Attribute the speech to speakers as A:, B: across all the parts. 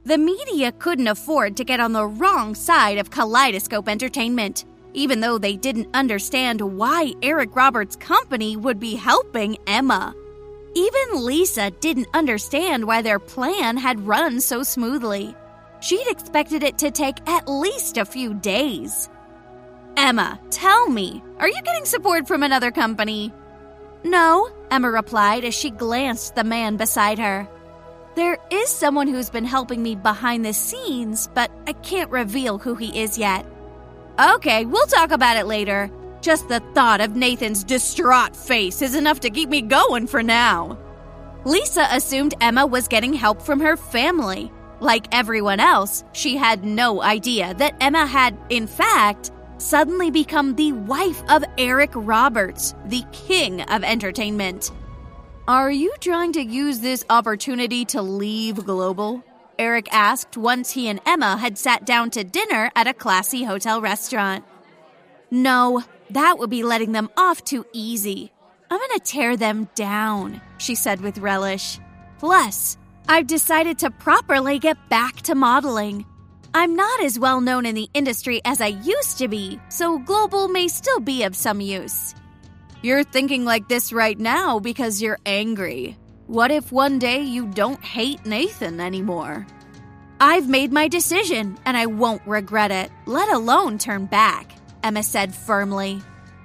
A: The media couldn't afford to get on the wrong side of Kaleidoscope Entertainment, even though they didn't understand why Eric Roberts' company would be helping Emma. Even Lisa didn't understand why their plan had run so smoothly. She'd expected it to take at least a few days. "Emma, tell me, are you getting support from another company?" "No," Emma replied as she glanced at the man beside her. "There is someone who's been helping me behind the scenes, but I can't reveal who he is yet." "Okay, we'll talk about it later. Just the thought of Nathan's distraught face is enough to keep me going for now." Lisa assumed Emma was getting help from her family. Like everyone else, she had no idea that Emma had, in fact, suddenly become the wife of Eric Roberts, the king of entertainment. "Are you trying to use this opportunity to leave Global?" Eric asked once he and Emma had sat down to dinner at a classy hotel restaurant. "No, that would be letting them off too easy. I'm gonna tear them down," she said with relish. "Plus, I've decided to properly get back to modeling. I'm not as well known in the industry as I used to be, so Global may still be of some use." "You're thinking like this right now because you're angry. What if one day you don't hate Nathan anymore?" "I've made my decision, and I won't regret it, let alone turn back," Emma said firmly.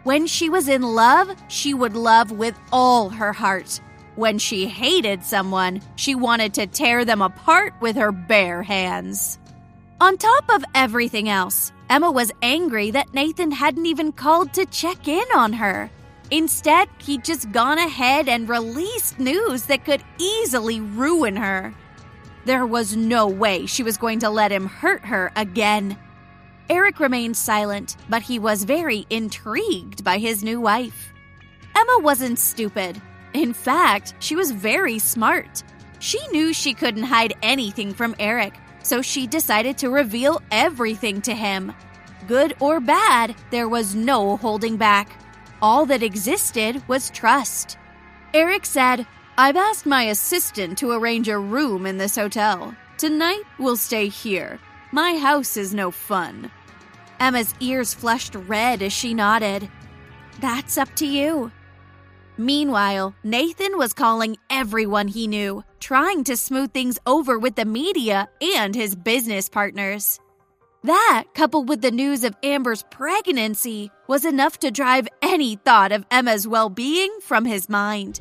A: When she was in love, she would love with all her heart. When she hated someone, she wanted to tear them apart with her bare hands. On top of everything else, Emma was angry that Nathan hadn't even called to check in on her. Instead, he'd just gone ahead and released news that could easily ruin her. There was no way she was going to let him hurt her again. Eric remained silent, but he was very intrigued by his new wife. Emma wasn't stupid. In fact, she was very smart. She knew she couldn't hide anything from Eric, so she decided to reveal everything to him. Good or bad, there was no holding back. All that existed was trust. Eric said, "I've asked my assistant to arrange a room in this hotel. Tonight, we'll stay here. My house is no fun." Emma's ears flushed red as she nodded. "That's up to you." Meanwhile, Nathan was calling everyone he knew, trying to smooth things over with the media and his business partners. That, coupled with the news of Amber's pregnancy, was enough to drive any thought of Emma's well-being from his mind.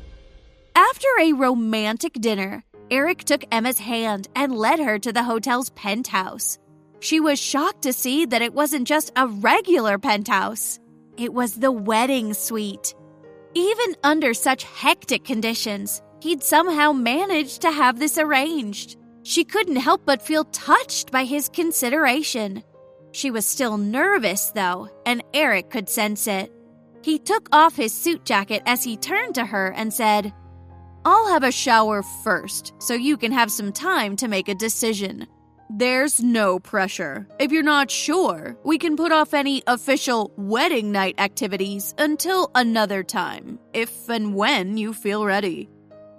A: After a romantic dinner, Eric took Emma's hand and led her to the hotel's penthouse. She was shocked to see that it wasn't just a regular penthouse. It was the wedding suite. Even under such hectic conditions, he'd somehow managed to have this arranged. She couldn't help but feel touched by his consideration. She was still nervous, though, and Eric could sense it. He took off his suit jacket as he turned to her and said, "I'll have a shower first, so you can have some time to make a decision. There's no pressure. If you're not sure, we can put off any official wedding night activities until another time, if and when you feel ready."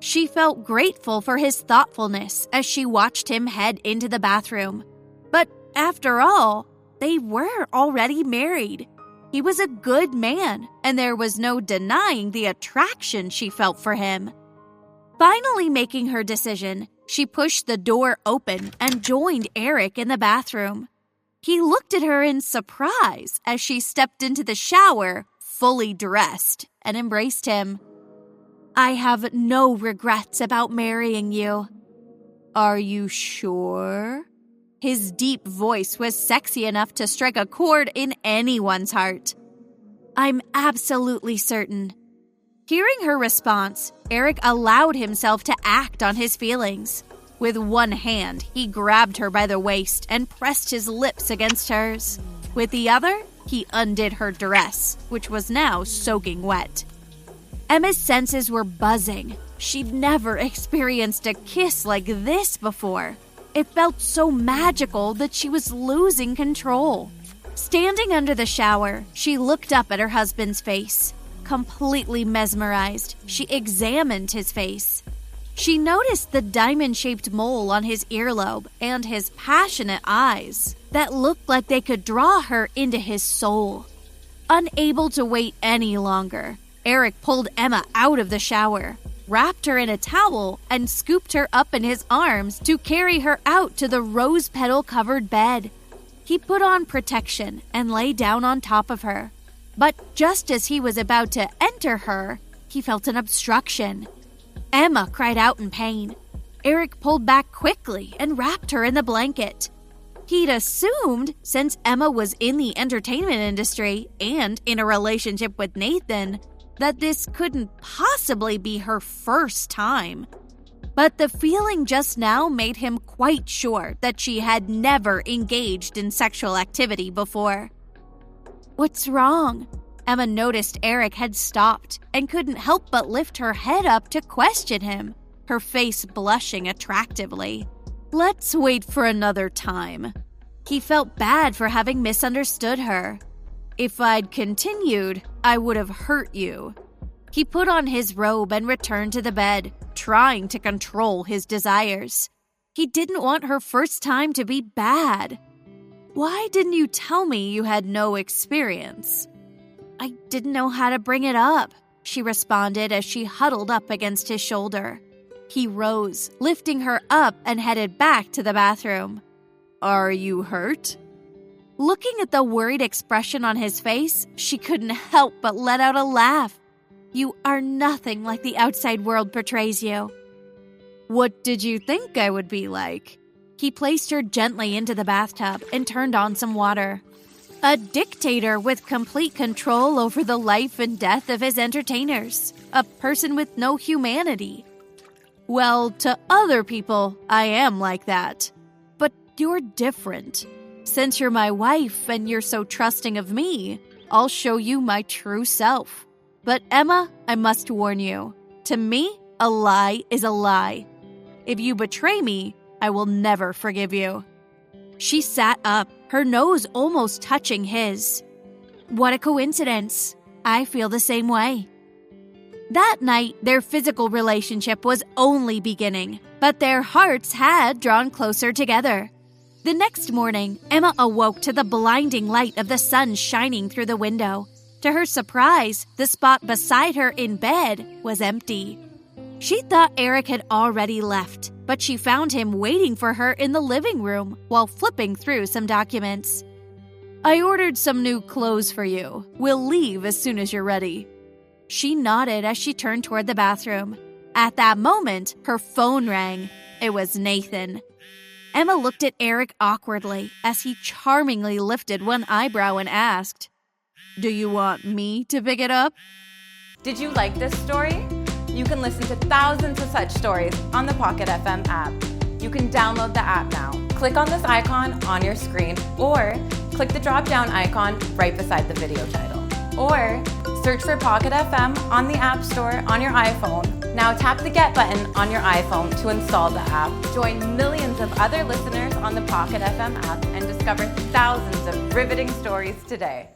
A: She felt grateful for his thoughtfulness as she watched him head into the bathroom. But after all, they were already married. He was a good man, and there was no denying the attraction she felt for him. Finally making her decision, she pushed the door open and joined Eric in the bathroom. He looked at her in surprise as she stepped into the shower, fully dressed, and embraced him. "I have no regrets about marrying you." "Are you sure?" His deep voice was sexy enough to strike a chord in anyone's heart. "I'm absolutely certain." Hearing her response, Eric allowed himself to act on his feelings. With one hand, he grabbed her by the waist and pressed his lips against hers. With the other, he undid her dress, which was now soaking wet. Emma's senses were buzzing. She'd never experienced a kiss like this before. It felt so magical that she was losing control. Standing under the shower, she looked up at her husband's face. Completely mesmerized, she examined his face. She noticed the diamond-shaped mole on his earlobe and his passionate eyes that looked like they could draw her into his soul. Unable to wait any longer, Eric pulled Emma out of the shower, wrapped her in a towel, and scooped her up in his arms to carry her out to the rose petal-covered bed. He put on protection and lay down on top of her. But just as he was about to enter her, he felt an obstruction. Emma cried out in pain. Eric pulled back quickly and wrapped her in the blanket. He'd assumed, since Emma was in the entertainment industry and in a relationship with Nathan, that this couldn't possibly be her first time. But the feeling just now made him quite sure that she had never engaged in sexual activity before. "What's wrong?" Emma noticed Eric had stopped and couldn't help but lift her head up to question him, her face blushing attractively. "Let's wait for another time." He felt bad for having misunderstood her. "If I'd continued, I would have hurt you." He put on his robe and returned to the bed, trying to control his desires. He didn't want her first time to be bad. "Why didn't you tell me you had no experience?" "I didn't know how to bring it up," she responded as she huddled up against his shoulder. He rose, lifting her up and headed back to the bathroom. "Are you hurt?" Looking at the worried expression on his face, she couldn't help but let out a laugh. "You are nothing like the outside world portrays you." "What did you think I would be like?" He placed her gently into the bathtub and turned on some water. A dictator with complete control over the life and death of his entertainers. A person with no humanity. "Well, to other people, I am like that. But you're different. Since you're my wife and you're so trusting of me, I'll show you my true self. But Emma, I must warn you. To me, a lie is a lie. If you betray me, I will never forgive you." She sat up, her nose almost touching his. "What a coincidence. I feel the same way." That night, their physical relationship was only beginning, but their hearts had drawn closer together. The next morning, Emma awoke to the blinding light of the sun shining through the window. To her surprise, the spot beside her in bed was empty. She thought Eric had already left, but she found him waiting for her in the living room while flipping through some documents. "I ordered some new clothes for you. We'll leave as soon as you're ready." She nodded as she turned toward the bathroom. At that moment, her phone rang. It was Nathan. Emma looked at Eric awkwardly as he charmingly lifted one eyebrow and asked, "Do you want me to pick it up?"
B: Did you like this story? You can listen to thousands of such stories on the Pocket FM app. You can download the app now. Click on this icon on your screen or click the drop-down icon right beside the video title. Or search for Pocket FM on the App Store on your iPhone. Now tap the Get button on your iPhone to install the app. Join millions of other listeners on the Pocket FM app and discover thousands of riveting stories today.